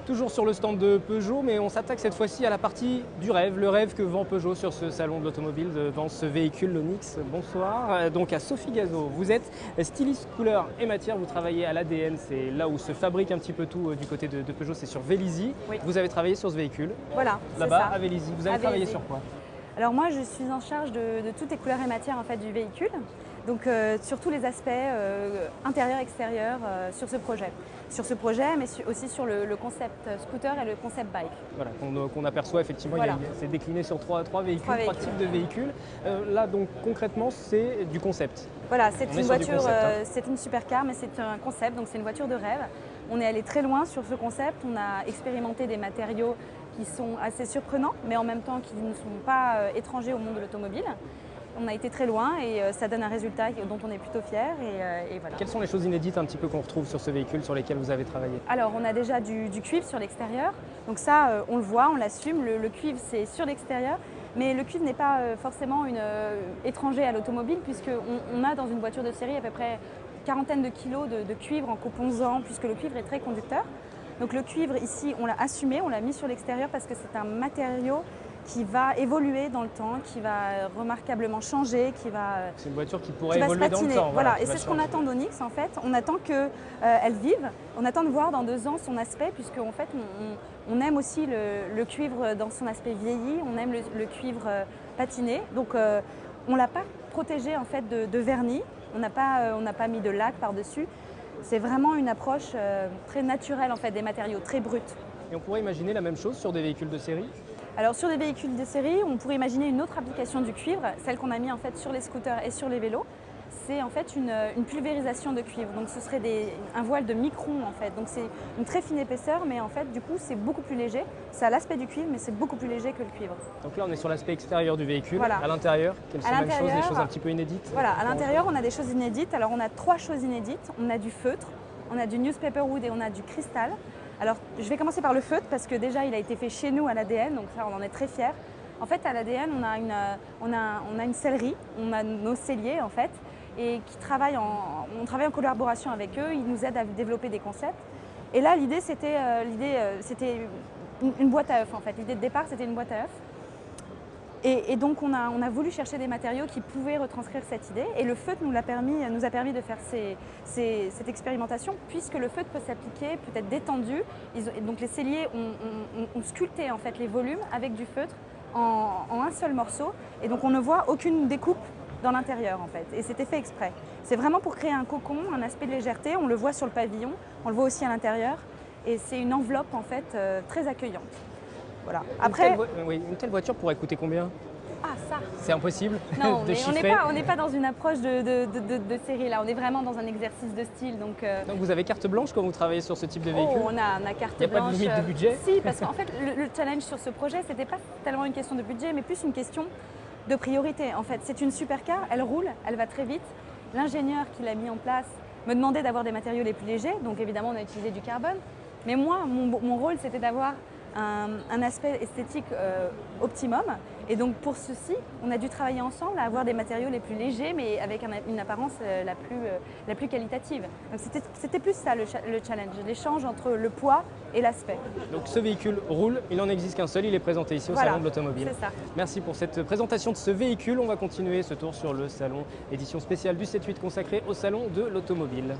Toujours sur le stand de Peugeot, mais on s'attaque cette fois-ci à la partie du rêve, le rêve que vend Peugeot sur ce salon de l'automobile, dans ce véhicule, l'Onyx. Bonsoir, donc à Sophie Gazeau. Vous êtes styliste couleur et matière, vous travaillez à l'ADN, c'est là où se fabrique un petit peu tout du côté de Peugeot, c'est sur Vélizy. Oui. Vous avez travaillé sur ce véhicule, Voilà, là-bas à Vélizy. Vous avez À travaillé Vélizy. sur quoi? Alors moi, je suis en charge de toutes les couleurs et matières en fait, du véhicule, donc sur tous les aspects intérieurs, extérieurs sur ce projet. Sur ce projet, mais aussi sur le concept scooter et le concept bike. Voilà, qu'on aperçoit effectivement, Voilà. c'est décliné sur trois véhicules, Trois trois véhicules. types de véhicules. Là donc concrètement c'est du concept. Voilà, c'est On est une sur du voiture, concept, hein. c'est une supercar, mais c'est un concept, donc c'est une voiture de rêve. On est allé très loin sur ce concept, on a expérimenté des matériaux qui sont assez surprenants, mais en même temps qui ne sont pas étrangers au monde de l'automobile. On a été très loin et ça donne un résultat dont on est plutôt fiers et voilà. Quelles sont les choses inédites un petit peu qu'on retrouve sur ce véhicule sur lesquelles vous avez travaillé? Alors on a déjà du cuivre sur l'extérieur, donc ça on le voit, on l'assume, le cuivre c'est sur l'extérieur, mais le cuivre n'est pas forcément étranger à l'automobile puisqu'on a dans une voiture de série à peu près quarantaine de kilos de cuivre en composants puisque le cuivre est très conducteur. Donc le cuivre ici on l'a assumé, on l'a mis sur l'extérieur parce que c'est un matériau qui va évoluer dans le temps, qui va remarquablement changer, C'est une voiture qui pourrait qui va se évoluer dans le patiner. temps. Voilà, qui et va c'est ce qu'on changer. attend d'Onyx en fait. On attend qu'elle vive, on attend de voir dans 2 ans son aspect, puisque en fait on aime aussi le cuivre dans son aspect vieilli, on aime le cuivre patiné. Donc on ne l'a pas protégé en fait de vernis, on n'a pas mis de lac par-dessus. C'est vraiment une approche très naturelle en fait des matériaux, très bruts. Et on pourrait imaginer la même chose sur des véhicules de série? Alors sur des véhicules de série, on pourrait imaginer une autre application du cuivre, celle qu'on a mis en fait sur les scooters et sur les vélos. C'est en fait une pulvérisation de cuivre. Donc ce serait un voile de micron en fait. Donc c'est une très fine épaisseur, mais en fait du coup c'est beaucoup plus léger. Ça a l'aspect du cuivre, mais c'est beaucoup plus léger que le cuivre. Donc là on est sur l'aspect extérieur du véhicule. Voilà. À l'intérieur, quelles sont À les mêmes choses, des l'intérieur, choses un petit peu inédites? Voilà, à l'intérieur on a des choses inédites. Alors on a 3 choses inédites. On a du feutre, on a du newspaper wood et on a du cristal. Alors je vais commencer par le feutre parce que déjà il a été fait chez nous à l'ADN, donc ça on en est très fiers. En fait à l'ADN on a une sellerie, on a nos selliers en fait, et on travaille en collaboration avec eux, ils nous aident à développer des concepts. Et là l'idée c'était une boîte à œufs en fait, l'idée de départ c'était une boîte à œufs. Et donc on a voulu chercher des matériaux qui pouvaient retranscrire cette idée et le feutre nous a permis de faire cette expérimentation puisque le feutre peut s'appliquer, peut être détendu. Donc les selliers ont sculpté en fait les volumes avec du feutre en un seul morceau et donc on ne voit aucune découpe dans l'intérieur en fait et c'était fait exprès. C'est vraiment pour créer un cocon, un aspect de légèreté, on le voit sur le pavillon, on le voit aussi à l'intérieur et c'est une enveloppe en fait très accueillante. Voilà. Après, une telle voiture pourrait coûter combien? ah ça. C'est impossible Non, de mais chiffrer. on n'est pas dans une approche de série là, on est vraiment dans un exercice de style. Donc vous avez carte blanche quand vous travaillez sur ce type de véhicule? on a carte Il n'y a pas blanche. de limite de budget? Si, parce qu'en fait, le challenge sur ce projet, c'était pas tellement une question de budget, mais plus une question de priorité. En fait, c'est une supercar, elle roule, elle va très vite. L'ingénieur qui l'a mis en place me demandait d'avoir des matériaux les plus légers, donc évidemment, on a utilisé du carbone. Mais moi, mon rôle, c'était d'avoir un aspect esthétique optimum. Et donc pour ceci, on a dû travailler ensemble à avoir des matériaux les plus légers, mais avec une apparence la plus qualitative. Donc c'était plus ça le challenge, l'échange entre le poids et l'aspect. Donc ce véhicule roule, il n'en existe qu'un seul, il est présenté ici au Voilà, Salon de l'Automobile. c'est ça. Merci pour cette présentation de ce véhicule. On va continuer ce tour sur le salon édition spéciale du 7-8 consacré au Salon de l'Automobile.